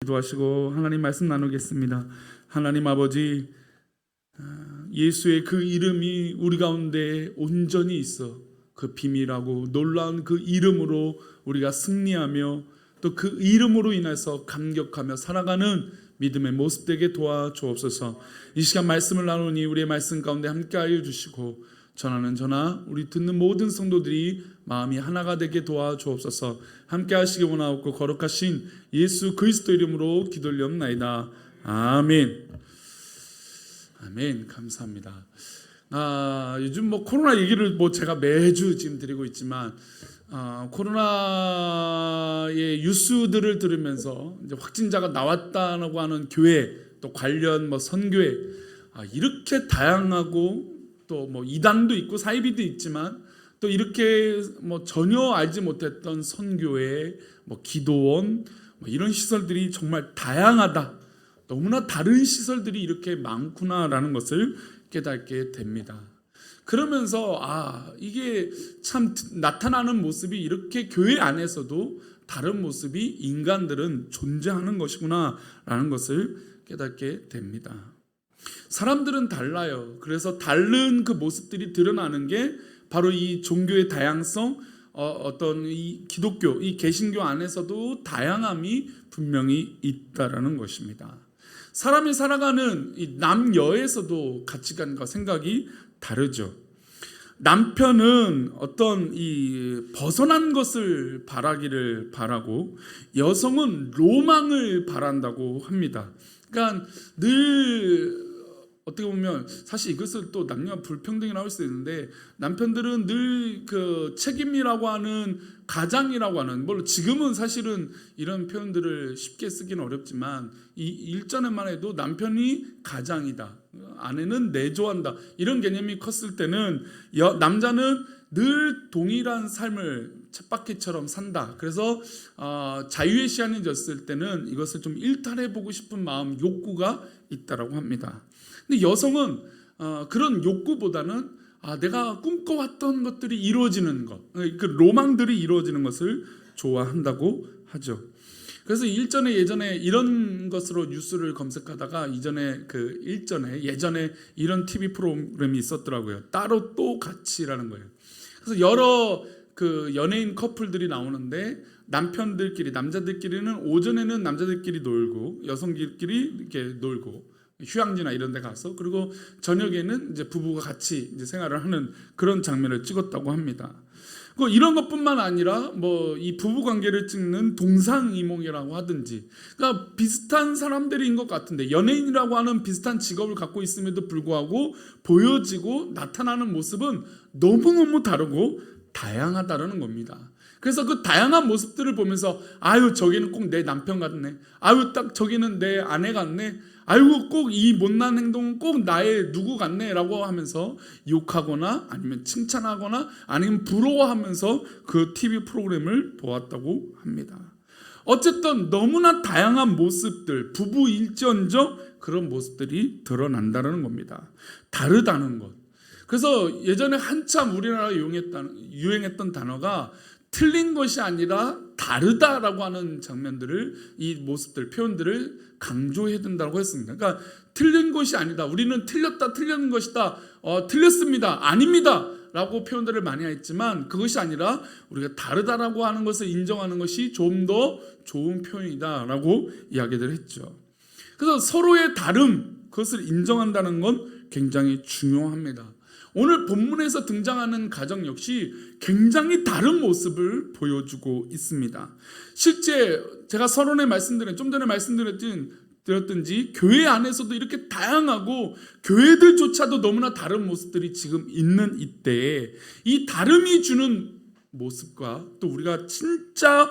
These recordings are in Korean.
기도하시고 하나님 말씀 나누겠습니다. 하나님 아버지, 예수의 그 이름이 우리 가운데 온전히 있어 그 비밀하고 놀라운 그 이름으로 우리가 승리하며 또 그 이름으로 인해서 감격하며 살아가는 믿음의 모습 되게 도와주옵소서. 이 시간 말씀을 나누니 우리의 말씀 가운데 함께하여 주시고 전하는 저나 우리 듣는 모든 성도들이 마음이 하나가 되게 도와주옵소서. 함께하시기 원하옵고 거룩하신 예수 그리스도 이름으로 기도드리옵나이다. 아멘. 아멘. 감사합니다. 요즘 코로나 얘기를 제가 매주 지금 드리고 있지만 코로나의 뉴스들을 들으면서 이제 확진자가 나왔다고 하는 교회 또 관련 선교회 이렇게 다양하고 또 이단도 있고 사이비도 있지만 또 이렇게 전혀 알지 못했던 선교회 기도원 이런 시설들이 정말 다양하다. 너무나 다른 시설들이 이렇게 많구나라는 것을 깨닫게 됩니다. 그러면서 이게 참 나타나는 모습이 이렇게 교회 안에서도 다른 모습이 인간들은 존재하는 것이구나라는 것을 깨닫게 됩니다. 사람들은 달라요. 그래서 다른 그 모습들이 드러나는 게 바로 이 종교의 다양성, 어떤 이 기독교, 이 개신교 안에서도 다양함이 분명히 있다라는 것입니다. 사람이 살아가는 이 남녀에서도 가치관과 생각이 다르죠. 남편은 어떤 이 벗어난 것을 바라기를 바라고 여성은 로망을 바란다고 합니다. 그러니까 늘 어떻게 보면 사실 이것을 또 남녀 불평등이라고 할 수 있는데 남편들은 늘 그 책임이라고 하는 가장이라고 하는 물론 지금은 사실은 이런 표현들을 쉽게 쓰기는 어렵지만 이 일전에만 해도 남편이 가장이다, 아내는 내조한다 이런 개념이 컸을 때는 남자는 늘 동일한 삶을 쳇바퀴처럼 산다. 그래서 자유의 시간이 졌을 때는 이것을 좀 일탈해보고 싶은 마음, 욕구가 있다라고 합니다. 근데 여성은 그런 욕구보다는 내가 꿈꿔왔던 것들이 이루어지는 것, 그 로망들이 이루어지는 것을 좋아한다고 하죠. 그래서 예전에 이런 것으로 뉴스를 검색하다가 예전에 이런 TV 프로그램이 있었더라고요. 따로 또 같이라는 거예요. 그래서 여러 그 연예인 커플들이 나오는데 남자들끼리는 오전에는 남자들끼리 놀고 여성들끼리 이렇게 놀고 휴양지나 이런 데 가서 그리고 저녁에는 이제 부부가 같이 이제 생활을 하는 그런 장면을 찍었다고 합니다. 이런 것뿐만 아니라 이 부부 관계를 찍는 동상이몽이라고 하든지 그러니까 비슷한 사람들인 것 같은데 연예인이라고 하는 비슷한 직업을 갖고 있음에도 불구하고 보여지고 나타나는 모습은 너무너무 다르고 다양하다는 겁니다. 그래서 그 다양한 모습들을 보면서 저기는 꼭 내 남편 같네, 딱 저기는 내 아내 같네, 꼭 이 못난 행동은 꼭 나의 누구 같네 라고 하면서 욕하거나 아니면 칭찬하거나 아니면 부러워하면서 그 TV 프로그램을 보았다고 합니다. 어쨌든 너무나 다양한 모습들, 부부일지언정 그런 모습들이 드러난다는 겁니다. 다르다는 것. 그래서 예전에 한참 우리나라에 유행했던 단어가 틀린 것이 아니라 다르다라고 하는 장면들을, 이 모습들, 표현들을 강조해야 된다고 했습니다. 그러니까 틀린 것이 아니다, 우리는 틀렸다, 틀린 것이다, 틀렸습니다, 아닙니다 라고 표현들을 많이 했지만 그것이 아니라 우리가 다르다라고 하는 것을 인정하는 것이 좀 더 좋은 표현이다 라고 이야기를 했죠. 그래서 서로의 다름, 그것을 인정한다는 건 굉장히 중요합니다. 오늘 본문에서 등장하는 가정 역시 굉장히 다른 모습을 보여주고 있습니다. 실제 제가 서론에 좀 전에 말씀드렸든지 교회 안에서도 이렇게 다양하고 교회들조차도 너무나 다른 모습들이 지금 있는 이때에 이 다름이 주는 모습과 또 우리가 진짜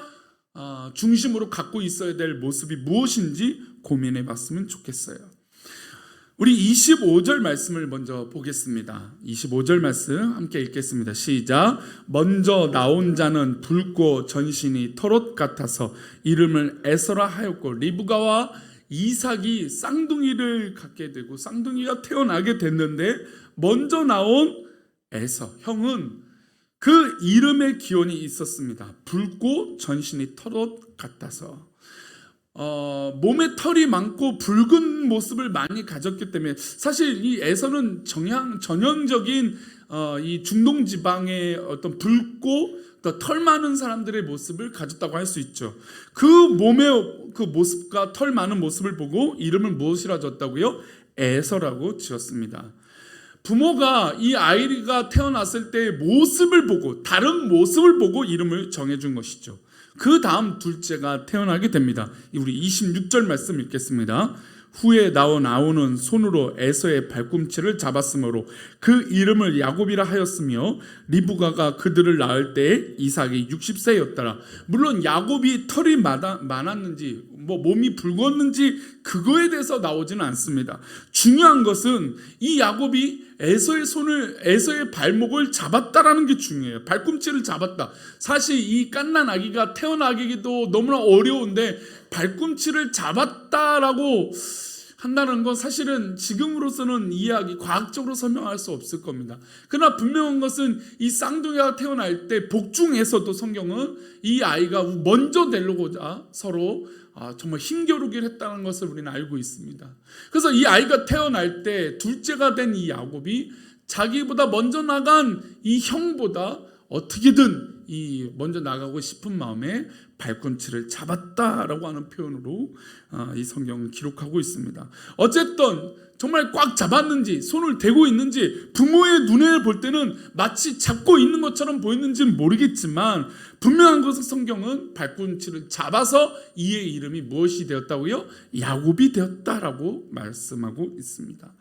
중심으로 갖고 있어야 될 모습이 무엇인지 고민해 봤으면 좋겠어요. 우리 25절 말씀을 먼저 보겠습니다. 25절 말씀 함께 읽겠습니다. 시작. 먼저 나온 자는 붉고 전신이 털옷 같아서 이름을 에서라 하였고 리브가와 이삭이 쌍둥이를 갖게 되고 쌍둥이가 태어나게 됐는데 먼저 나온 에서 형은 그 이름의 기원이 있었습니다. 붉고 전신이 털옷 같아서. 몸에 털이 많고 붉은 모습을 많이 가졌기 때문에 사실 이 에서는 전형적인 이 중동 지방의 어떤 붉고 또 털 많은 사람들의 모습을 가졌다고 할 수 있죠. 그 몸의 그 모습과 털 많은 모습을 보고 이름을 무엇이라 줬다고요? 에서라고 지었습니다. 부모가 이 아이가 태어났을 때의 모습을 보고 다른 모습을 보고 이름을 정해준 것이죠. 그 다음 둘째가 태어나게 됩니다. 우리 26절 말씀 읽겠습니다. 후에 나오는 손으로 에서의 발꿈치를 잡았으므로 그 이름을 야곱이라 하였으며 리브가가 그들을 낳을 때에 이삭이 60세였더라. 물론 야곱이 털이 많았는지 몸이 붉었는지 그거에 대해서 나오지는 않습니다. 중요한 것은 이 야곱이 에서의 발목을 잡았다라는 게 중요해요. 발꿈치를 잡았다. 사실 이 갓난 아기가 태어나기도 너무나 어려운데 발꿈치를 잡았다라고 한다는 건 사실은 지금으로서는 이해하기 과학적으로 설명할 수 없을 겁니다. 그러나 분명한 것은 이 쌍둥이가 태어날 때 복중에서도 성경은 이 아이가 먼저 내려고자 서로 정말 힘겨루기를 했다는 것을 우리는 알고 있습니다. 그래서 이 아이가 태어날 때 둘째가 된 이 야곱이 자기보다 먼저 나간 이 형보다 어떻게든 이 먼저 나가고 싶은 마음에 발꿈치를 잡았다라고 하는 표현으로 이 성경을 기록하고 있습니다. 어쨌든 정말 꽉 잡았는지 손을 대고 있는지 부모의 눈에 볼 때는 마치 잡고 있는 것처럼 보였는지는 모르겠지만 분명한 것은 성경은 발꿈치를 잡아서 이의 이름이 무엇이 되었다고요? 야곱이 되었다라고 말씀하고 있습니다.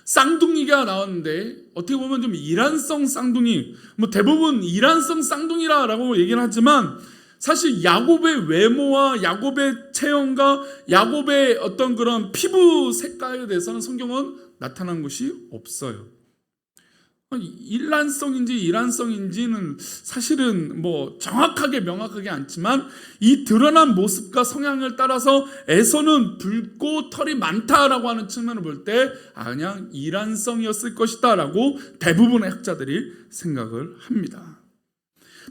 쌍둥이가 나왔는데 어떻게 보면 좀 이란성 쌍둥이, 대부분 이란성 쌍둥이라고 얘기를 하지만 사실 야곱의 외모와 야곱의 체형과 야곱의 어떤 그런 피부 색깔에 대해서는 성경은 나타난 것이 없어요. 일란성인지 이란성인지는 사실은 정확하게 명확하게 않지만 이 드러난 모습과 성향을 따라서 에서는 붉고 털이 많다라고 하는 측면을 볼 때 그냥 이란성이었을 것이다 라고 대부분의 학자들이 생각을 합니다.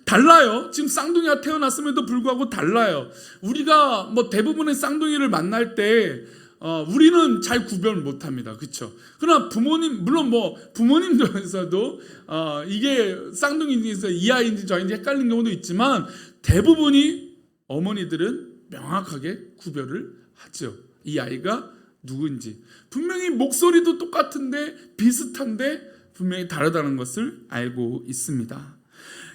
달라요. 지금 쌍둥이가 태어났음에도 불구하고 달라요. 우리가 대부분의 쌍둥이를 만날 때 우리는 잘 구별 못합니다. 그렇죠? 그러나 물론 부모님들에서도 이게 쌍둥이인지 이 아이인지 저 아이인지 헷갈리는 경우도 있지만 대부분이 어머니들은 명확하게 구별을 하죠. 이 아이가 누군지. 분명히 목소리도 똑같은데 비슷한데 분명히 다르다는 것을 알고 있습니다.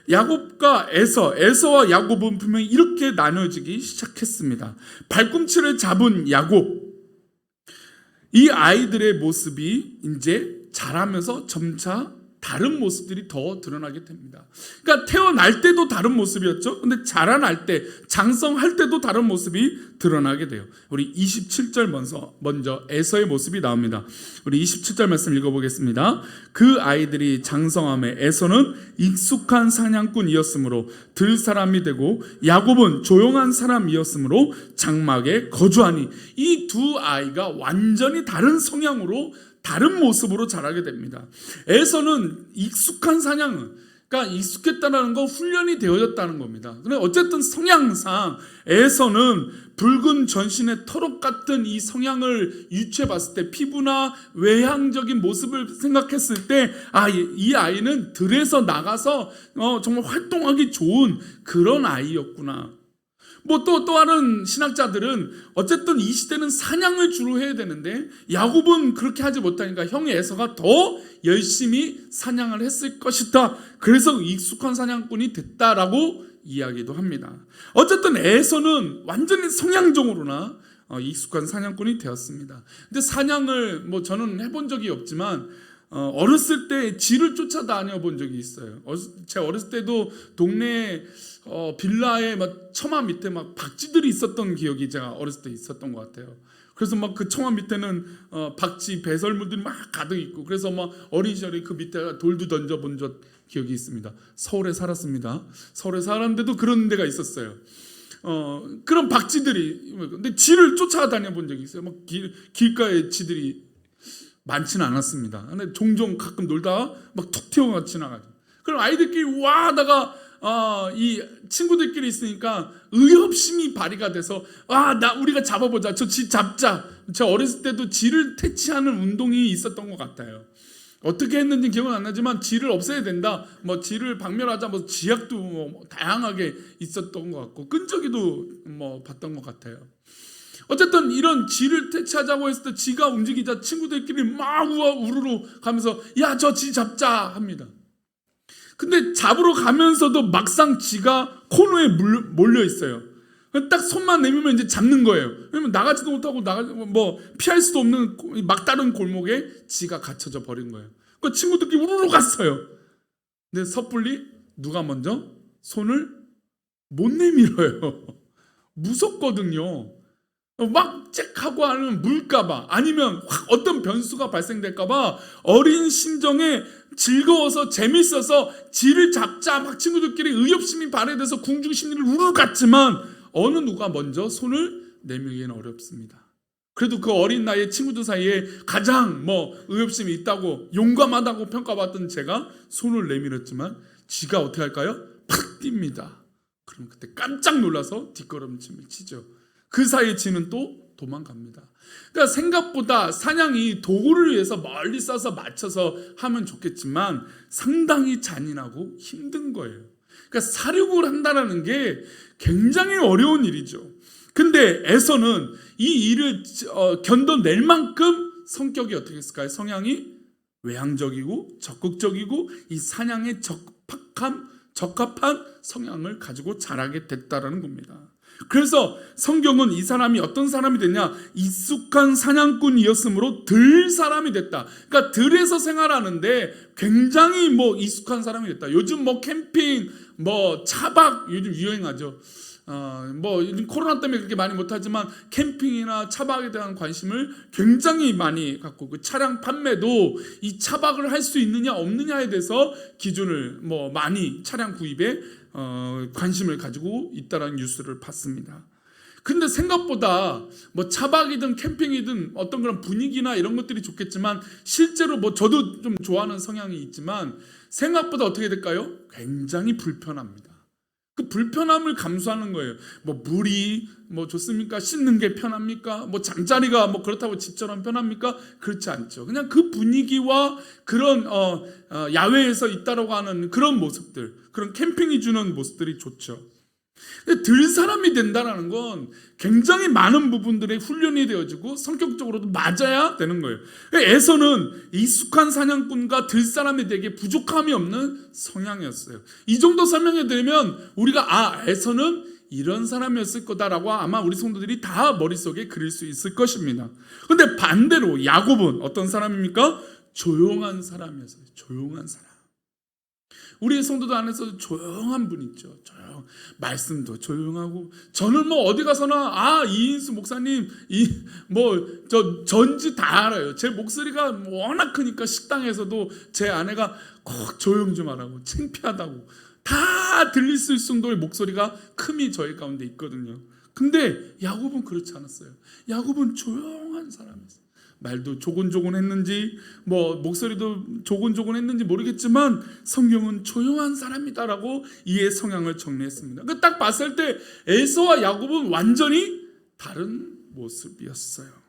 야곱과 에서와 야곱은 분명히 이렇게 나눠지기 시작했습니다. 발꿈치를 잡은 야곱, 이 아이들의 모습이 이제 자라면서 점차 다른 모습들이 더 드러나게 됩니다. 그러니까 태어날 때도 다른 모습이었죠. 근데 자라날 때, 장성할 때도 다른 모습이 드러나게 돼요. 우리 27절 먼저 에서의 모습이 나옵니다. 우리 27절 말씀 읽어보겠습니다. 그 아이들이 장성함에 에서는 익숙한 사냥꾼이었으므로 들 사람이 되고 야곱은 조용한 사람이었으므로 장막에 거주하니 이 두 아이가 완전히 다른 성향으로 다른 모습으로 자라게 됩니다. 에서는 익숙한 사냥은, 그러니까 익숙했다는 건 훈련이 되어졌다는 겁니다. 근데 어쨌든 성향상 에서는 붉은 전신의 털옷 같은 이 성향을 유추해 봤을 때 피부나 외향적인 모습을 생각했을 때 이 아이는 들에서 나가서 정말 활동하기 좋은 그런 아이였구나. 또 다른 신학자들은 어쨌든 이 시대는 사냥을 주로 해야 되는데 야곱은 그렇게 하지 못하니까 형 에서가 더 열심히 사냥을 했을 것이다. 그래서 익숙한 사냥꾼이 됐다라고 이야기도 합니다. 어쨌든 에서는 완전히 성향적으로나 익숙한 사냥꾼이 되었습니다. 근데 사냥을 저는 해본 적이 없지만 어렸을 때 쥐를 쫓아다녀 본 적이 있어요. 제 어렸을 때도 동네 빌라에 처마 밑에 박쥐들이 있었던 기억이 제가 어렸을 때 있었던 것 같아요. 그래서 그 처마 밑에는 박쥐 배설물들이 가득 있고 그래서 어린 시절에 그 밑에 돌도 던져본 적 기억이 있습니다. 서울에 살았습니다. 서울에 살았는데도 그런 데가 있었어요. 그런 박쥐들이, 근데 쥐를 쫓아다녀 본 적이 있어요. 길가에 쥐들이 많지는 않았습니다. 근데 종종 가끔 놀다가 툭 튀어가 지나가죠. 그럼 아이들끼리 와 하다가 이 친구들끼리 있으니까 의협심이 발휘가 돼서 우리가 잡아보자, 저 쥐 잡자. 저 어렸을 때도 쥐를 퇴치하는 운동이 있었던 것 같아요. 어떻게 했는지 기억은 안 나지만 쥐를 없애야 된다, 뭐 쥐를 박멸하자, 뭐 쥐약도 뭐 다양하게 있었던 것 같고 끈적이도 뭐 봤던 것 같아요. 어쨌든 이런 쥐를 퇴치하자고 했을 때 쥐가 움직이자 친구들끼리 막 우르르 가면서 야, 저 쥐 잡자 합니다. 근데 잡으러 가면서도 막상 쥐가 코너에 몰려 있어요. 딱 손만 내밀면 이제 잡는 거예요. 왜냐면 나가지도 못하고 뭐 피할 수도 없는 막다른 골목에 쥐가 갇혀져 버린 거예요. 그 친구들끼리 우르르 갔어요. 근데 섣불리 누가 먼저 손을 못 내밀어요. 무섭거든요. 막 잭하고 하면 물까봐, 아니면 확 어떤 변수가 발생될까봐 어린 심정에 즐거워서 재밌어서 쥐를 잡자 막 친구들끼리 의협심이 발휘돼서 궁중심리를 우르르 갔지만 어느 누가 먼저 손을 내밀기는 어렵습니다. 그래도 그 어린 나이에 친구들 사이에 가장 의협심이 있다고 용감하다고 평가받던 제가 손을 내밀었지만 쥐가 어떻게 할까요? 팍 뜁니다. 그럼 그때 깜짝 놀라서 뒷걸음침을 치죠. 그 사이에 쥐는 또 도망갑니다. 그러니까 생각보다 사냥이 도구를 위해서 멀리 쏴서 맞춰서 하면 좋겠지만 상당히 잔인하고 힘든 거예요. 그러니까 사육을 한다는 게 굉장히 어려운 일이죠. 근데 에서는 이 일을 견뎌낼 만큼 성격이 어떻게 했을까요? 성향이 외향적이고 적극적이고 이 사냥에 적합한 성향을 가지고 자라게 됐다라는 겁니다. 그래서 성경은 이 사람이 어떤 사람이 됐냐? 익숙한 사냥꾼이었으므로 들 사람이 됐다. 그러니까 들에서 생활하는데 굉장히 익숙한 사람이 됐다. 요즘 캠핑, 차박 요즘 유행하죠. 요즘 코로나 때문에 그렇게 많이 못하지만 캠핑이나 차박에 대한 관심을 굉장히 많이 갖고, 그 차량 판매도 이 차박을 할 수 있느냐 없느냐에 대해서 기준을 많이 차량 구입에 관심을 가지고 있다는 뉴스를 봤습니다. 근데 생각보다 차박이든 캠핑이든 어떤 그런 분위기나 이런 것들이 좋겠지만 실제로 저도 좀 좋아하는 성향이 있지만 생각보다 어떻게 될까요? 굉장히 불편합니다. 그 불편함을 감수하는 거예요. 물이 좋습니까? 씻는 게 편합니까? 잠자리가 그렇다고 집처럼 편합니까? 그렇지 않죠. 그냥 그 분위기와 그런 야외에서 있다라고 하는 그런 모습들, 그런 캠핑이 주는 모습들이 좋죠. 들 사람이 된다는 건 굉장히 많은 부분들에 훈련이 되어지고 성격적으로도 맞아야 되는 거예요. 에서는 익숙한 사냥꾼과 들 사람이 되게 부족함이 없는 성향이었어요. 이 정도 설명해 드리면 우리가 에서는 이런 사람이었을 거다라고 아마 우리 성도들이 다 머릿속에 그릴 수 있을 것입니다. 그런데 반대로 야곱은 어떤 사람입니까? 조용한 사람이었어요. 조용한 사람. 우리 성도들 안에서 조용한 분 있죠. 말씀도 조용하고, 저는 어디 가서나 이인수 목사님 저 전지 다 알아요. 제 목소리가 워낙 크니까 식당에서도 제 아내가 꼭 조용 좀 하라고, 창피하다고 다 들릴 수 있을 정도의 목소리가 큼이 저희 가운데 있거든요. 근데 야곱은 그렇지 않았어요. 야곱은 조용한 사람이었어요. 말도 조곤조곤했는지 목소리도 조곤조곤했는지 모르겠지만 성경은 조용한 사람이다라고 이의 성향을 정리했습니다. 딱 봤을 때 에서와 야곱은 완전히 다른 모습이었어요.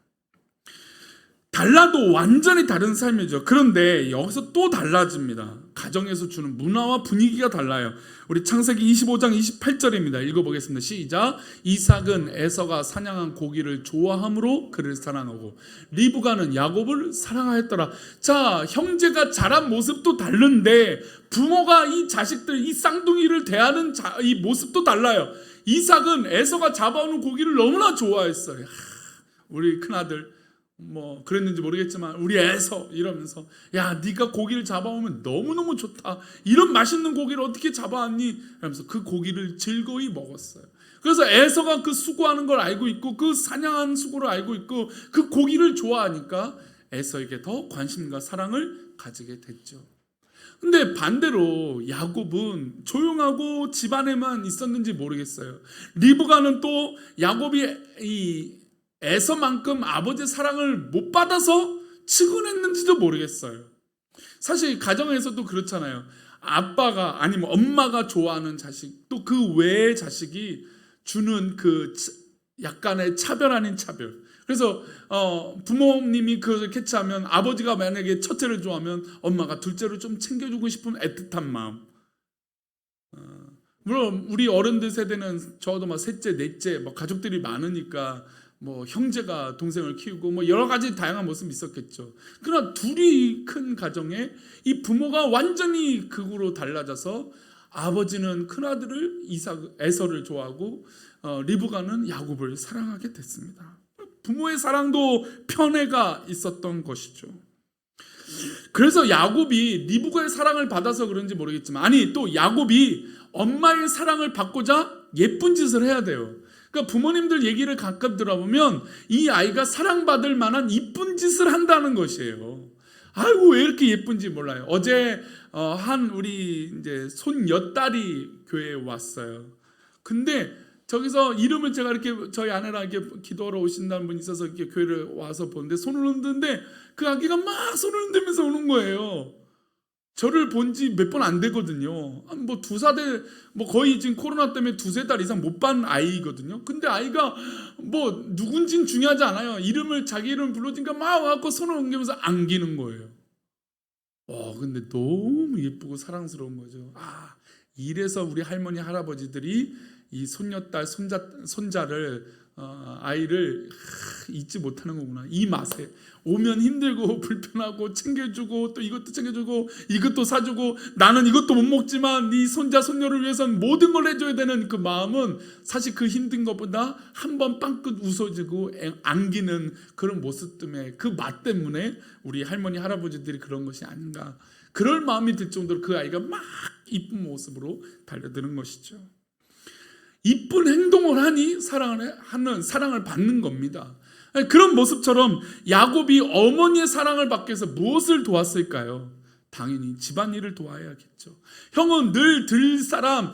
달라도 완전히 다른 삶이죠. 그런데 여기서 또 달라집니다. 가정에서 주는 문화와 분위기가 달라요. 우리 창세기 25장 28절입니다. 읽어보겠습니다. 시작. 이삭은 에서가 사냥한 고기를 좋아함으로 그를 사랑하고 리브가는 야곱을 사랑하였더라. 자, 형제가 자란 모습도 다른데 부모가 이 자식들, 이 쌍둥이를 대하는 이 모습도 달라요. 이삭은 에서가 잡아오는 고기를 너무나 좋아했어요. 우리 큰아들 그랬는지 모르겠지만 우리 에서 이러면서 야, 네가 고기를 잡아오면 너무너무 좋다. 이런 맛있는 고기를 어떻게 잡아왔니? 이러면서 그 고기를 즐거이 먹었어요. 그래서 에서가 그 수고하는 걸 알고 있고 그 사냥한 수고를 알고 있고 그 고기를 좋아하니까 에서에게 더 관심과 사랑을 가지게 됐죠. 근데 반대로 야곱은 조용하고 집안에만 있었는지 모르겠어요. 리브가는 또 야곱이 에서만큼 아버지의 사랑을 못 받아서 측은했는지도 모르겠어요. 사실 가정에서도 그렇잖아요. 아빠가 아니면 엄마가 좋아하는 자식, 또 그 외의 자식이 주는 그 약간의 차별 아닌 차별. 그래서 부모님이 그것을 캐치하면 아버지가 만약에 첫째를 좋아하면 엄마가 둘째를 좀 챙겨주고 싶은 애틋한 마음. 물론 우리 어른들 세대는 저도 막 셋째, 넷째, 뭐 가족들이 많으니까 뭐 형제가 동생을 키우고 뭐 여러 가지 다양한 모습이 있었겠죠. 그러나 둘이 큰 가정에 이 부모가 완전히 극으로 달라져서 아버지는 큰아들을 에서를 좋아하고 리브가는 야곱을 사랑하게 됐습니다. 부모의 사랑도 편애가 있었던 것이죠. 그래서 야곱이 리브가의 사랑을 받아서 그런지 모르겠지만, 아니 또 야곱이 엄마의 사랑을 받고자 예쁜 짓을 해야 돼요. 그러니까 부모님들 얘기를 가끔 들어보면 이 아이가 사랑받을 만한 이쁜 짓을 한다는 것이에요. 아이고 왜 이렇게 예쁜지 몰라요. 어제 한 우리 이제 손녀딸이 교회에 왔어요. 근데 저기서 이름을 제가 이렇게 저희 아내랑 이렇게 기도하러 오신다는 분이 있어서 이렇게 교회를 와서 보는데 손을 흔드는데 그 아기가 막 손을 흔들면서 오는 거예요. 저를 본 지 몇 번 안 되거든요. 뭐 2살, 뭐 거의 지금 코로나 때문에 2-3달 이상 못 본 아이거든요. 근데 아이가 뭐 누군진 중요하지 않아요. 자기 이름을 불러주니까 막 와갖고 손을 옮기면서 안기는 거예요. 근데 너무 예쁘고 사랑스러운 거죠. 이래서 우리 할머니 할아버지들이 이 손녀딸 손자를 아이를 잊지 못하는 거구나. 이 맛에 오면 힘들고 불편하고 챙겨주고 또 이것도 챙겨주고 이것도 사주고 나는 이것도 못 먹지만 네 손자 손녀를 위해서는 모든 걸 해줘야 되는 그 마음은 사실 그 힘든 것보다 한번 빵긋 웃어주고 안기는 그런 모습 때문에, 그 맛 때문에 우리 할머니 할아버지들이 그런 것이 아닌가, 그럴 마음이 들 정도로 그 아이가 막 이쁜 모습으로 달려드는 것이죠. 이쁜 행동을 하니 사랑을 받는 겁니다. 그런 모습처럼 야곱이 어머니의 사랑을 받기 위해서 무엇을 도왔을까요? 당연히 집안일을 도와야겠죠. 형은 늘 들 사람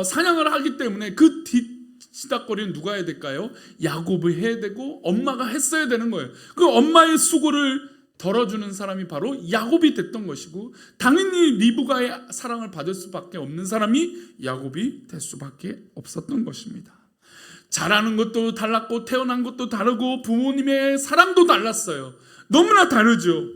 사냥을 하기 때문에 그 뒤치다거리는 누가 해야 될까요? 야곱이 해야 되고 엄마가 했어야 되는 거예요. 그 엄마의 수고를 덜어주는 사람이 바로 야곱이 됐던 것이고, 당연히 리브가의 사랑을 받을 수밖에 없는 사람이 야곱이 될 수밖에 없었던 것입니다. 자라는 것도 달랐고 태어난 것도 다르고 부모님의 사랑도 달랐어요. 너무나 다르죠.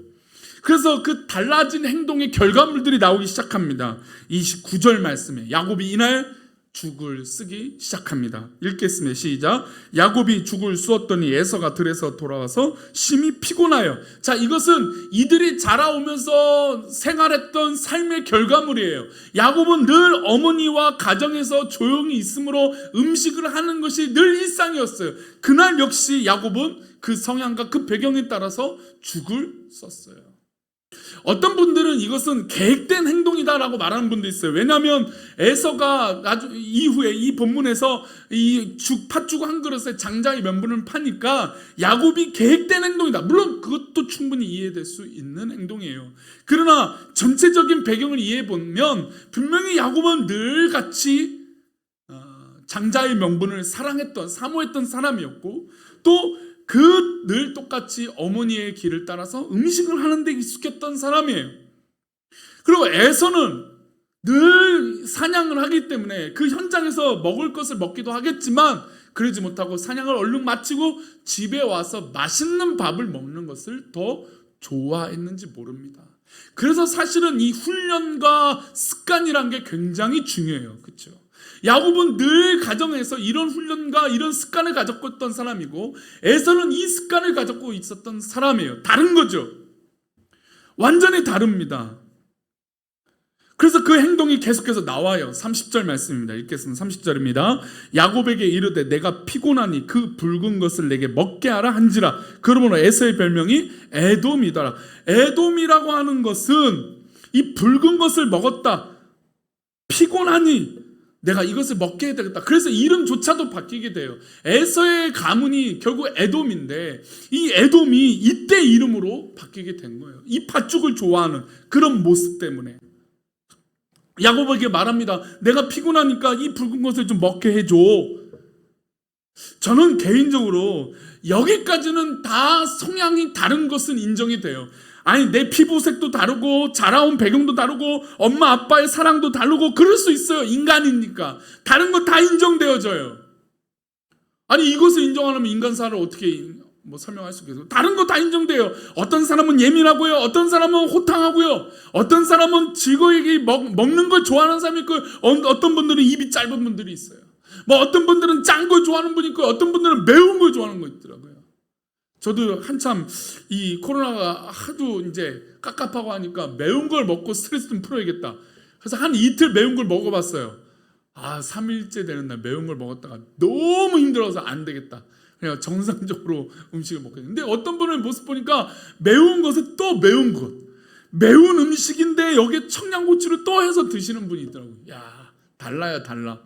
그래서 그 달라진 행동의 결과물들이 나오기 시작합니다. 29절 말씀에 야곱이 이날 죽을 쓰기 시작합니다. 읽겠습니다. 시작. 야곱이 죽을 쑤었더니 에서가 들에서 돌아와서 심히 피곤하여. 자, 이것은 이들이 자라오면서 생활했던 삶의 결과물이에요. 야곱은 늘 어머니와 가정에서 조용히 있으므로 음식을 하는 것이 늘 일상이었어요. 그날 역시 야곱은 그 성향과 그 배경에 따라서 죽을 썼어요. 어떤 분들은 이것은 계획된 행동이다라고 말하는 분도 있어요. 왜냐하면 에서가 이후에 이 본문에서 이 팥죽 한 그릇에 장자의 면분을 파니까 야곱이 계획된 행동이다. 물론 그것도 충분히 이해될 수 있는 행동이에요. 그러나 전체적인 배경을 이해해 보면 분명히 야곱은 늘 같이 장자의 명분을 사모했던 사람이었고, 또 늘 똑같이 어머니의 길을 따라서 음식을 하는 데 익숙했던 사람이에요. 그리고 에서는 늘 사냥을 하기 때문에 그 현장에서 먹을 것을 먹기도 하겠지만 그러지 못하고 사냥을 얼른 마치고 집에 와서 맛있는 밥을 먹는 것을 더 좋아했는지 모릅니다. 그래서 사실은 이 훈련과 습관이란 게 굉장히 중요해요. 그렇죠? 야곱은 늘 가정에서 이런 훈련과 이런 습관을 가졌고 있던 사람이고, 에서는 이 습관을 가졌고 있었던 사람이에요. 다른 거죠. 완전히 다릅니다. 그래서 그 행동이 계속해서 나와요. 30절 말씀입니다. 읽겠습니다. 30절입니다. 야곱에게 이르되 내가 피곤하니 그 붉은 것을 내게 먹게 하라 한지라. 그러므로 에서의 별명이 에돔이더라. 에돔이라고 하는 것은 이 붉은 것을 먹었다, 피곤하니 내가 이것을 먹게 해야 되겠다. 그래서 이름조차도 바뀌게 돼요. 에서의 가문이 결국 에돔인데 이 에돔이 이때 이름으로 바뀌게 된 거예요. 이 팥죽을 좋아하는 그런 모습 때문에 야곱에게 말합니다. 내가 피곤하니까 이 붉은 것을 좀 먹게 해줘. 저는 개인적으로 여기까지는 다 성향이 다른 것은 인정이 돼요. 아니, 내 피부색도 다르고 자라온 배경도 다르고 엄마 아빠의 사랑도 다르고 그럴 수 있어요. 인간이니까. 다른 거 다 인정되어져요. 아니, 이것을 인정 안 하면 인간사를 어떻게 설명할 수 있겠어요? 다른 거 다 인정돼요. 어떤 사람은 예민하고요, 어떤 사람은 호탕하고요, 어떤 사람은 즐거이 먹는 걸 좋아하는 사람이 있고, 어떤 분들은 입이 짧은 분들이 있어요. 어떤 분들은 짠 걸 좋아하는 분이 있고, 어떤 분들은 매운 걸 좋아하는 거 있더라고요. 저도 한참 이 코로나가 하도 이제 깝깝하고 하니까 매운 걸 먹고 스트레스 좀 풀어야겠다. 그래서 한 이틀 매운 걸 먹어봤어요. 3일째 되는 날 매운 걸 먹었다가 너무 힘들어서 안 되겠다. 그냥 정상적으로 음식을 먹겠는데, 어떤 분의 모습 보니까 매운 것에 또 매운 것, 매운 음식인데 여기에 청양고추를 또 해서 드시는 분이 있더라고요. 야, 달라요, 달라.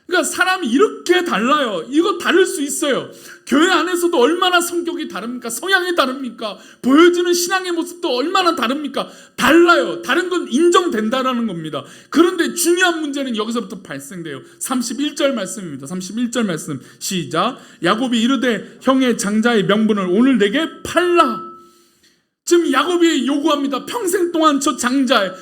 그러니까 사람이 이렇게 달라요. 이거 다를 수 있어요. 교회 안에서도 얼마나 성격이 다릅니까? 성향이 다릅니까? 보여지는 신앙의 모습도 얼마나 다릅니까? 달라요. 다른 건 인정된다라는 겁니다. 그런데 중요한 문제는 여기서부터 발생돼요. 31절 말씀입니다. 31절 말씀 시작. 야곱이 이르되 형의 장자의 명분을 오늘 내게 팔라. 지금 야곱이 요구합니다. 평생 동안 저 장자,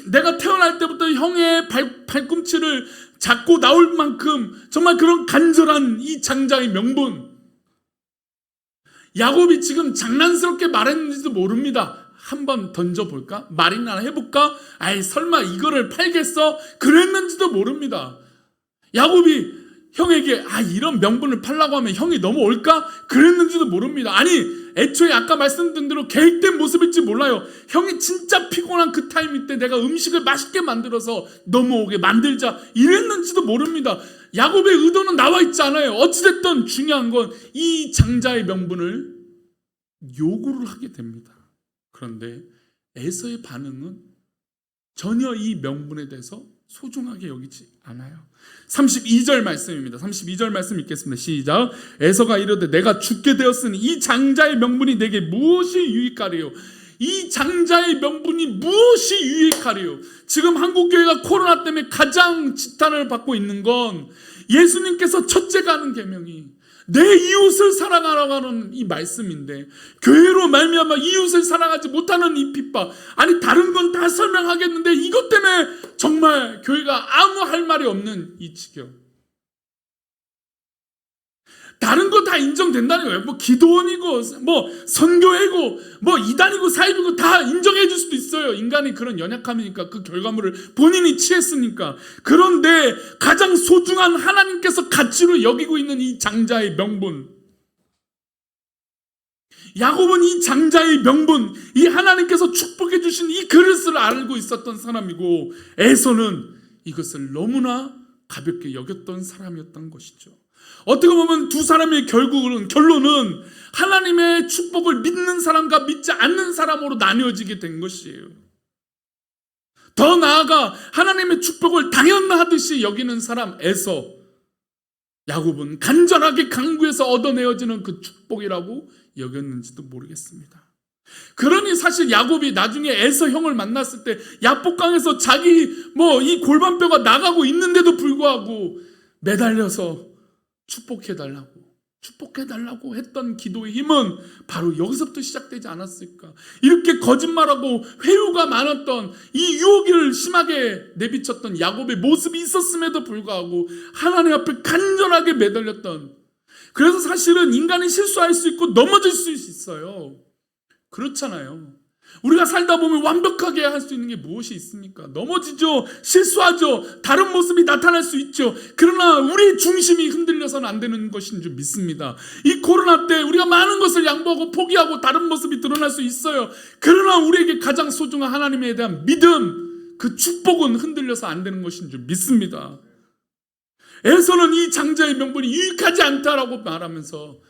내가 태어날 때부터 형의 발꿈치를 잡고 나올 만큼 정말 그런 간절한 이 장자의 명분. 야곱이 지금 장난스럽게 말했는지도 모릅니다. 한번 던져볼까? 말이나 해볼까? 아이, 설마 이거를 팔겠어? 그랬는지도 모릅니다. 야곱이 형에게 이런 명분을 팔라고 하면 형이 넘어올까? 그랬는지도 모릅니다. 아니, 애초에 아까 말씀드린 대로 계획된 모습일지 몰라요. 형이 진짜 피곤한 그 타이밍 때 내가 음식을 맛있게 만들어서 넘어오게 만들자 이랬는지도 모릅니다. 야곱의 의도는 나와 있지 않아요. 어찌됐든 중요한 건 이 장자의 명분을 요구를 하게 됩니다. 그런데 에서의 반응은 전혀 이 명분에 대해서 소중하게 여기지 않아요. 32절 말씀입니다. 32절 말씀 읽겠습니다. 시작. 에서가 이르되 내가 죽게 되었으니 이 장자의 명분이 내게 무엇이 유익하리요? 이 장자의 명분이 무엇이 유익하리요? 지금 한국교회가 코로나 때문에 가장 지탄을 받고 있는 건 예수님께서 첫째가 하는 계명이 내 이웃을 사랑하라고 하는 이 말씀인데, 교회로 말미암아 이웃을 사랑하지 못하는 이 핍박, 아니 다른 건 다 설명하겠는데 이것 때문에 정말 교회가 아무 할 말이 없는 이 지경. 다른 거 다 인정된다는 거예요. 기도원이고 선교회고 이단이고 사입이고 다 인정해 줄 수도 있어요. 인간이 그런 연약함이니까, 그 결과물을 본인이 취했으니까. 그런데 가장 소중한 하나님께서 가치로 여기고 있는 이 장자의 명분, 야곱은 이 장자의 명분, 이 하나님께서 축복해 주신 이 그릇을 알고 있었던 사람이고, 에서는 이것을 너무나 가볍게 여겼던 사람이었던 것이죠. 어떻게 보면 두 사람의 결론은 하나님의 축복을 믿는 사람과 믿지 않는 사람으로 나뉘어지게 된 것이에요. 더 나아가 하나님의 축복을 당연하듯이 여기는 사람 에서, 야곱은 간절하게 강구해서 얻어내어지는 그 축복이라고 여겼는지도 모르겠습니다. 그러니 사실 야곱이 나중에 에서 형을 만났을 때 야복강에서 자기 이 골반뼈가 나가고 있는데도 불구하고 매달려서 축복해달라고 했던 기도의 힘은 바로 여기서부터 시작되지 않았을까. 이렇게 거짓말하고 회유가 많았던 이 유혹을 심하게 내비쳤던 야곱의 모습이 있었음에도 불구하고 하나님 앞에 간절하게 매달렸던, 그래서 사실은 인간이 실수할 수 있고 넘어질 수 있어요. 그렇잖아요. 우리가 살다 보면 완벽하게 할 수 있는 게 무엇이 있습니까? 넘어지죠. 실수하죠. 다른 모습이 나타날 수 있죠. 그러나 우리의 중심이 흔들려서는 안 되는 것인 줄 믿습니다. 이 코로나 때 우리가 많은 것을 양보하고 포기하고 다른 모습이 드러날 수 있어요. 그러나 우리에게 가장 소중한 하나님에 대한 믿음, 그 축복은 흔들려서 안 되는 것인 줄 믿습니다. 에서는 이 장자의 명분이 유익하지 않다라고 말하면서,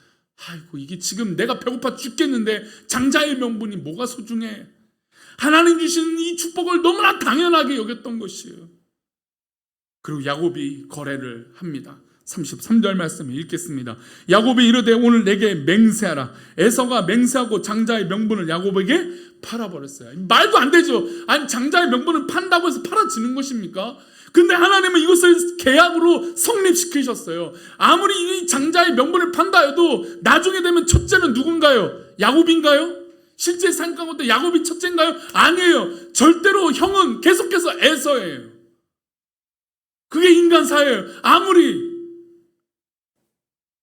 아이고, 이게 지금 내가 배고파 죽겠는데 장자의 명분이 뭐가 소중해? 하나님 주신 이 축복을 너무나 당연하게 여겼던 것이에요. 그리고 야곱이 거래를 합니다. 33절 말씀을 읽겠습니다. 야곱이 이르되 오늘 내게 맹세하라. 에서가 맹세하고 장자의 명분을 야곱에게 팔아버렸어요. 말도 안 되죠. 아니, 장자의 명분을 판다고 해서 팔아지는 것입니까? 근데 하나님은 이것을 계약으로 성립시키셨어요. 아무리 이 장자의 명분을 판다 해도 나중에 되면 첫째는 누군가요? 야곱인가요? 실제 삶 가운데 야곱이 첫째인가요? 아니에요. 절대로 형은 계속해서 에서예요. 그게 인간사예요. 아무리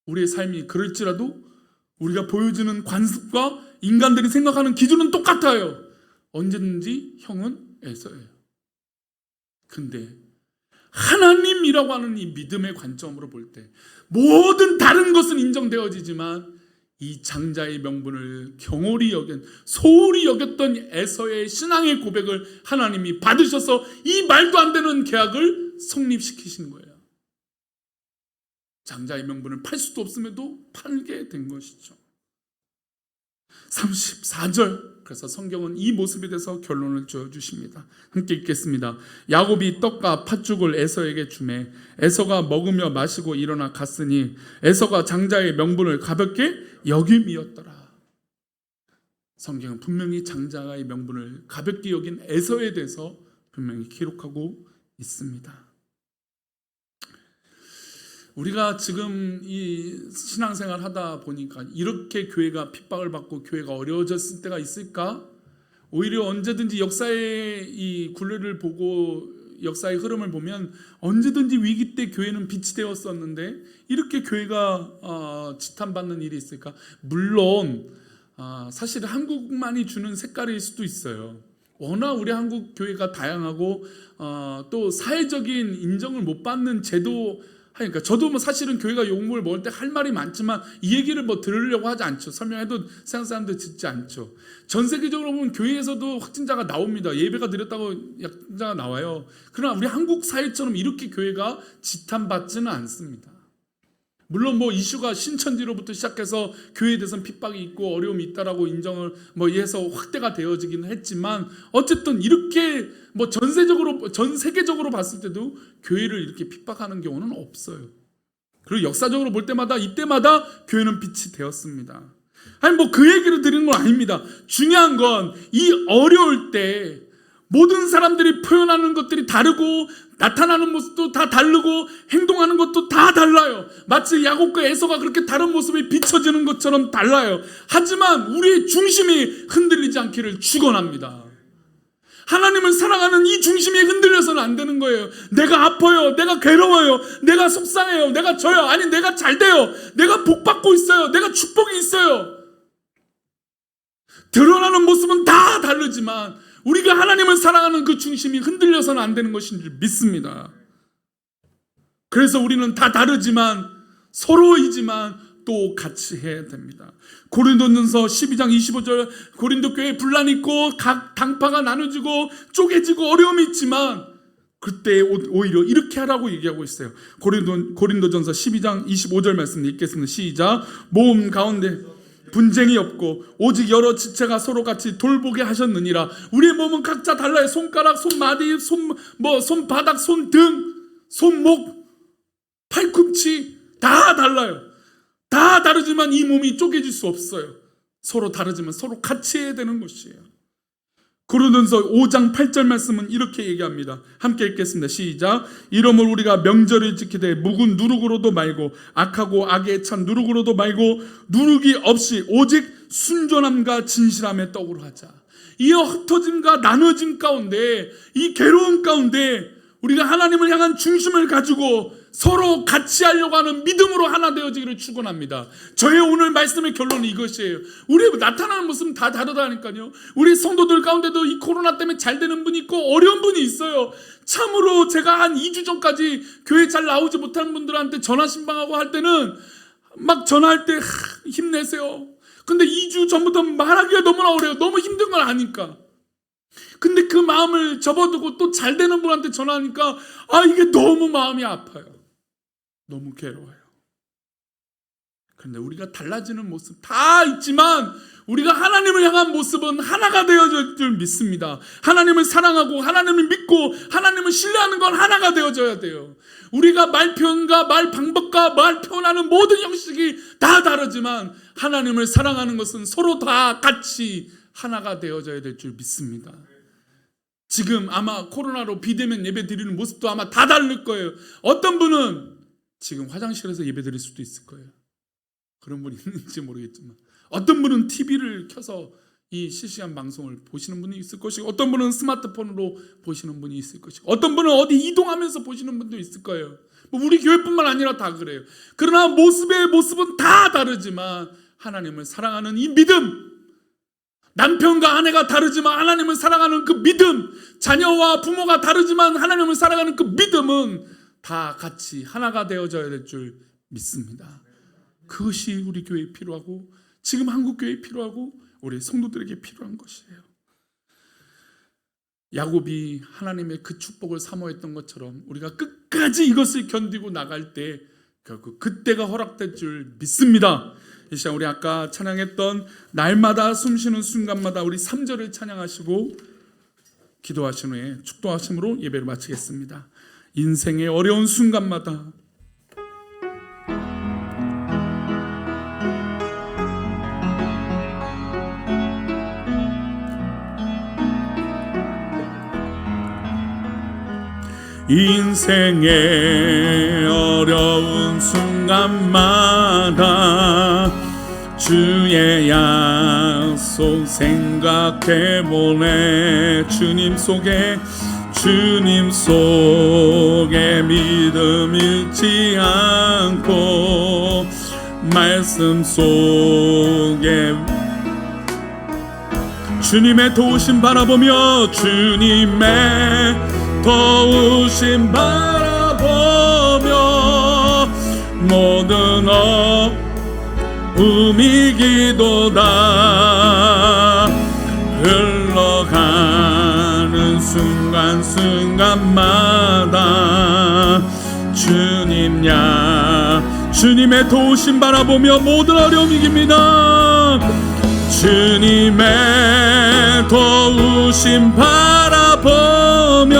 우리의 삶이 그럴지라도 우리가 보여주는 관습과 인간들이 생각하는 기준은 똑같아요. 언제든지 형은 에서예요. 근데 하나님이라고 하는 이 믿음의 관점으로 볼 때 모든 다른 것은 인정되어지지만 이 장자의 명분을 경홀히 소홀히 여겼던 에서의 신앙의 고백을 하나님이 받으셔서 이 말도 안 되는 계약을 성립시키신 거예요. 장자의 명분을 팔 수도 없음에도 팔게 된 것이죠. 34절, 그래서 성경은 이 모습에 대해서 결론을 지어주십니다. 함께 읽겠습니다. 야곱이 떡과 팥죽을 에서에게 주매 에서가 먹으며 마시고 일어나 갔으니 에서가 장자의 명분을 가볍게 여김이었더라. 성경은 분명히 장자의 명분을 가볍게 여긴 에서에 대해서 분명히 기록하고 있습니다. 우리가 지금 이 신앙생활 하다 보니까 이렇게 교회가 핍박을 받고 교회가 어려워졌을 때가 있을까? 오히려 언제든지 역사의 이 굴레를 보고 역사의 흐름을 보면 언제든지 위기 때 교회는 빛이 되었었는데 이렇게 교회가 지탄받는 일이 있을까? 물론 사실 한국만이 주는 색깔일 수도 있어요. 워낙 우리 한국 교회가 다양하고 또 사회적인 인정을 못 받는 제도 하니까 저도 뭐 사실은 교회가 욕을 먹을 때 할 말이 많지만 이 얘기를 뭐 들으려고 하지 않죠. 설명해도 세상 사람들 듣지 않죠. 전 세계적으로 보면 교회에서도 확진자가 나옵니다. 예배가 드렸다고 확진자가 나와요. 그러나 우리 한국 사회처럼 이렇게 교회가 지탄받지는 않습니다. 물론 뭐 이슈가 신천지로부터 시작해서 교회에 대해서는 핍박이 있고 어려움이 있다라고 인정을 뭐 해서 확대가 되어지기는 했지만 어쨌든 이렇게 뭐 전 세계적으로 봤을 때도 교회를 이렇게 핍박하는 경우는 없어요. 그리고 역사적으로 볼 때마다 이때마다 교회는 빛이 되었습니다. 아니 뭐 그 얘기를 드리는 건 아닙니다. 중요한 건 이 어려울 때 모든 사람들이 표현하는 것들이 다르고 나타나는 모습도 다 다르고 행동하는 것도 다 달라요. 마치 야곱과 에서가 그렇게 다른 모습이 비춰지는 것처럼 달라요. 하지만 우리의 중심이 흔들리지 않기를 축원합니다. 하나님을 사랑하는 이 중심이 흔들려서는 안 되는 거예요. 내가 아파요, 내가 괴로워요, 내가 속상해요, 내가 져요, 아니 내가 잘 돼요, 내가 복받고 있어요, 내가 축복이 있어요. 드러나는 모습은 다 다르지만 우리가 하나님을 사랑하는 그 중심이 흔들려서는 안 되는 것인 줄 믿습니다. 그래서 우리는 다 다르지만 서로이지만 또 같이 해야 됩니다. 고린도전서 12장 25절 고린도 교회에 분란이 있고 각 당파가 나눠지고 쪼개지고 어려움이 있지만 그때 오히려 이렇게 하라고 얘기하고 있어요. 고린도전서 12장 25절 말씀 읽겠습니다. 시작. 모음 가운데 분쟁이 없고 오직 여러 지체가 서로 같이 돌보게 하셨느니라. 우리의 몸은 각자 달라요. 손가락, 손마디, 손바닥, 손등, 손목, 팔꿈치 다 달라요. 다 다르지만 이 몸이 쪼개질 수 없어요. 서로 다르지만 서로 같이 해야 되는 것이에요. 고린도전서 5장 8절 말씀은 이렇게 얘기합니다. 함께 읽겠습니다. 시작. 이러므로 우리가 명절을 지키되 묵은 누룩으로도 말고 악하고 악에 찬 누룩으로도 말고 누룩이 없이 오직 순전함과 진실함의 떡으로 하자. 이 흩어짐과 나눠짐 가운데 이 괴로움 가운데 우리가 하나님을 향한 중심을 가지고 서로 같이 하려고 하는 믿음으로 하나 되어지기를 축원합니다. 저의 오늘 말씀의 결론은 이것이에요. 우리 나타나는 모습은 다 다르다니까요. 우리 성도들 가운데도 이 코로나 때문에 잘 되는 분이 있고 어려운 분이 있어요. 참으로 제가 한 2주 전까지 교회 잘 나오지 못하는 분들한테 전화 신방하고 할 때는 막 전화할 때 힘내세요. 근데 2주 전부터 말하기가 너무나 어려워요. 너무 힘든 걸 아니까. 근데 그 마음을 접어두고 또 잘 되는 분한테 전화하니까 이게 너무 마음이 아파요. 너무 괴로워요. 그런데 우리가 달라지는 모습 다 있지만 우리가 하나님을 향한 모습은 하나가 되어질 줄 믿습니다. 하나님을 사랑하고 하나님을 믿고 하나님을 신뢰하는 건 하나가 되어져야 돼요. 우리가 말 표현과 말 방법과 말 표현하는 모든 형식이 다 다르지만 하나님을 사랑하는 것은 서로 다 같이 하나가 되어져야 될 줄 믿습니다. 지금 아마 코로나로 비대면 예배 드리는 모습도 아마 다 다를 거예요. 어떤 분은 지금 화장실에서 예배 드릴 수도 있을 거예요. 그런 분이 있는지 모르겠지만, 어떤 분은 TV를 켜서 이 실시간 방송을 보시는 분이 있을 것이고, 어떤 분은 스마트폰으로 보시는 분이 있을 것이고, 어떤 분은 어디 이동하면서 보시는 분도 있을 거예요. 뭐 우리 교회뿐만 아니라 다 그래요. 그러나 모습은 다 다르지만 하나님을 사랑하는 이 믿음, 남편과 아내가 다르지만 하나님을 사랑하는 그 믿음, 자녀와 부모가 다르지만 하나님을 사랑하는 그 믿음은 다 같이 하나가 되어져야 될 줄 믿습니다. 그것이 우리 교회에 필요하고, 지금 한국 교회에 필요하고, 우리 성도들에게 필요한 것이에요. 야곱이 하나님의 그 축복을 사모했던 것처럼 우리가 끝까지 이것을 견디고 나갈 때 결국 그때가 허락될 줄 믿습니다. 이 시간 우리 아까 찬양했던 날마다 숨쉬는 순간마다 우리 3절을 찬양하시고 기도하신 후에 축도하심으로 예배를 마치겠습니다. 인생의 어려운 순간마다 인생의 어려운 순간마다 주의 약속 생각해보네. 주님 속에 믿음 잃지 않고 말씀 속에 주님의 도우심 바라보며 주님의 도우심 바라보며 모든 어음이 기도다. 흘러가는 순간순간마다 주님의 도우심 바라보며 모든 어려움 이깁니다. 주님의 도우심 바라보며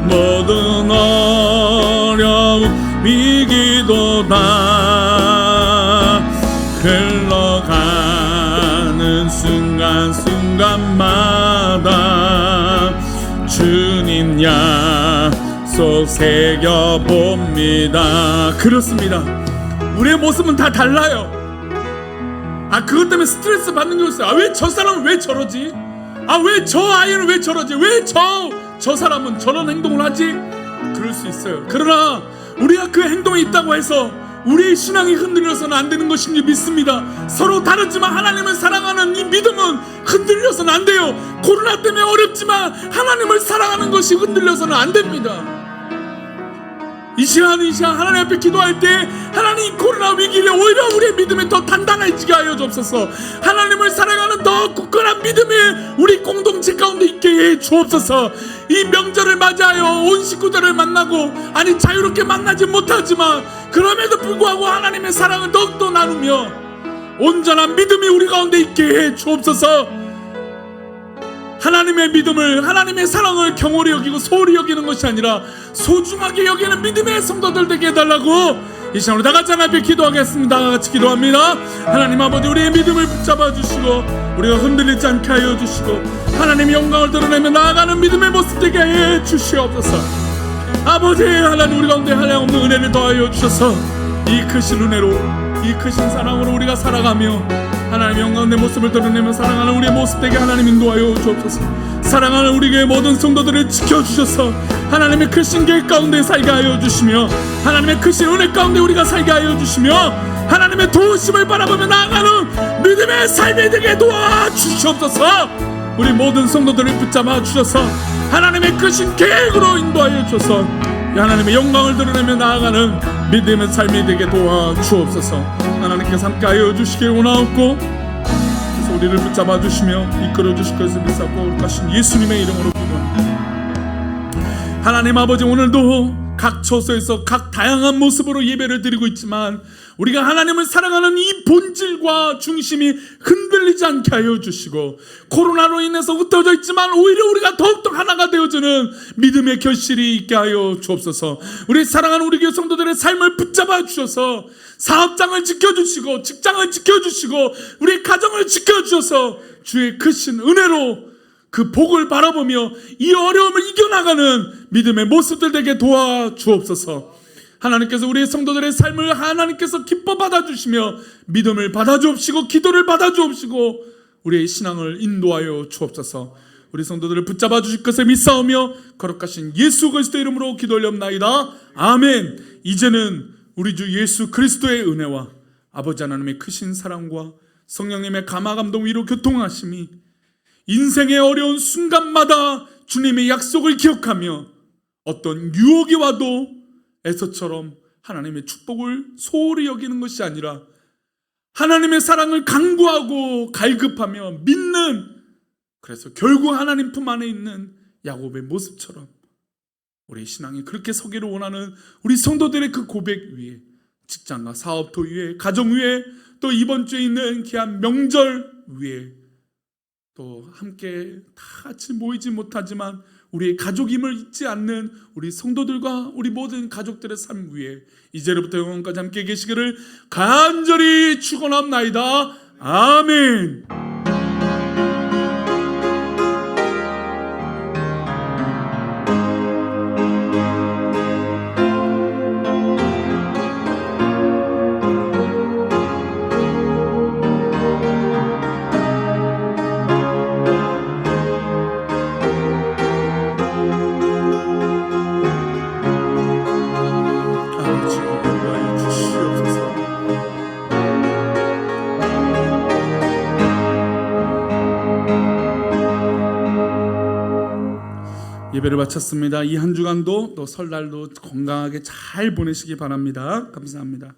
모든 어려움 이기도다. 흘러가는 순간순간마다 주님 약속 새겨봅니다. 그렇습니다. 우리의 모습은 다 달라요. 그것 때문에 스트레스 받는 게 있어요. 왜 저 사람은 왜 저러지? 왜 저 아이는 왜 저러지? 왜 저 사람은 저런 행동을 하지? 그럴 수 있어요. 그러나 우리가 그 행동이 있다고 해서 우리의 신앙이 흔들려서는 안 되는 것인지 믿습니다. 서로 다르지만 하나님을 사랑하는 이 믿음은 흔들려서는 안 돼요. 코로나 때문에 어렵지만 하나님을 사랑하는 것이 흔들려서는 안 됩니다. 이 시간 하나님 앞에 기도할 때 하나님 코로나 위기를 오히려 우리의 믿음이 더 단단해지게 하여 주옵소서. 하나님을 사랑하는 더 굳건한 믿음이 우리 공동체 가운데 있게 해 주옵소서. 이 명절을 맞이하여 온 식구들을 만나고 자유롭게 만나지 못하지만 그럼에도 불구하고 하나님의 사랑을 더욱더 나누며 온전한 믿음이 우리 가운데 있게 해 주옵소서. 하나님의 믿음을, 하나님의 사랑을 경홀히 여기고 소홀히 여기는 것이 아니라 소중하게 여기는 믿음의 성도들 되게 해달라고 이 시간 우리 다같이 하나님 앞에 기도하겠습니다. 다같이 기도합니다. 하나님 아버지, 우리의 믿음을 붙잡아 주시고 우리가 흔들리지 않게 하여 주시고 하나님의 영광을 드러내며 나아가는 믿음의 모습 되게 해 주시옵소서. 아버지 하나님, 우리 가운데 한량없는 은혜를 더하여 주셔서 이 크신 은혜로, 이 크신 사랑으로 우리가 살아가며 하나님의 영광 내 모습을 드러내며 사랑하는 우리의 모습 되게 하나님 인도하여 주옵소서. 사랑하는 우리 교회 모든 성도들을 지켜주셔서 하나님의 크신 계획 가운데 살게 하여 주시며 하나님의 크신 은혜 가운데 우리가 살게 하여 주시며 하나님의 도우심을 바라보며 나아가는 믿음의 삶이 되게 도와주시옵소서. 우리 모든 성도들을 붙잡아 주셔서 하나님의 크신 계획으로 인도하여 주셔서 하나님의 영광을 드러내며 나아가는 믿음의 삶이 되게 도와주옵소서. 하나님께서 함께 하여 주시길 원하옵고 그래서 우리를 붙잡아 주시며 이끌어 주실 것을 믿사옵고 거룩하신 예수님의 이름으로 기도합니다. 하나님 아버지, 오늘도 각 처소에서 각 다양한 모습으로 예배를 드리고 있지만 우리가 하나님을 사랑하는 이 본질과 중심이 흔들리지 않게 하여 주시고 코로나로 인해서 흩어져 있지만 오히려 우리가 더욱더 하나가 되어주는 믿음의 결실이 있게 하여 주옵소서. 우리 사랑하는 우리 교회 성도들의 삶을 붙잡아 주셔서 사업장을 지켜주시고 직장을 지켜주시고 우리 가정을 지켜주셔서 주의 크신 은혜로 그 복을 바라보며 이 어려움을 이겨나가는 믿음의 모습들 되게 도와주옵소서. 하나님께서 우리 성도들의 삶을 하나님께서 기뻐 받아주시며 믿음을 받아주옵시고 기도를 받아주옵시고 우리의 신앙을 인도하여 주옵소서. 우리 성도들을 붙잡아 주실 것을 믿사오며 거룩하신 예수 그리스도의 이름으로 기도 올려옵나이다. 아멘. 이제는 우리 주 예수 그리스도의 은혜와 아버지 하나님의 크신 사랑과 성령님의 감화 감동 위로 교통하심이 인생의 어려운 순간마다 주님의 약속을 기억하며 어떤 유혹이 와도 에서처럼 하나님의 축복을 소홀히 여기는 것이 아니라 하나님의 사랑을 간구하고 갈급하며 믿는, 그래서 결국 하나님 품 안에 있는 야곱의 모습처럼 우리 신앙이 그렇게 서기를 원하는 우리 성도들의 그 고백 위에, 직장과 사업터 위에, 가정 위에, 또 이번 주에 있는 귀한 명절 위에, 또 함께 다 같이 모이지 못하지만 우리의 가족임을 잊지 않는 우리 성도들과 우리 모든 가족들의 삶 위에 이제로부터 영원까지 함께 계시기를 간절히 축원합나이다. 아멘. 예배를 마쳤습니다. 이 한 주간도 또 설날도 건강하게 잘 보내시기 바랍니다. 감사합니다.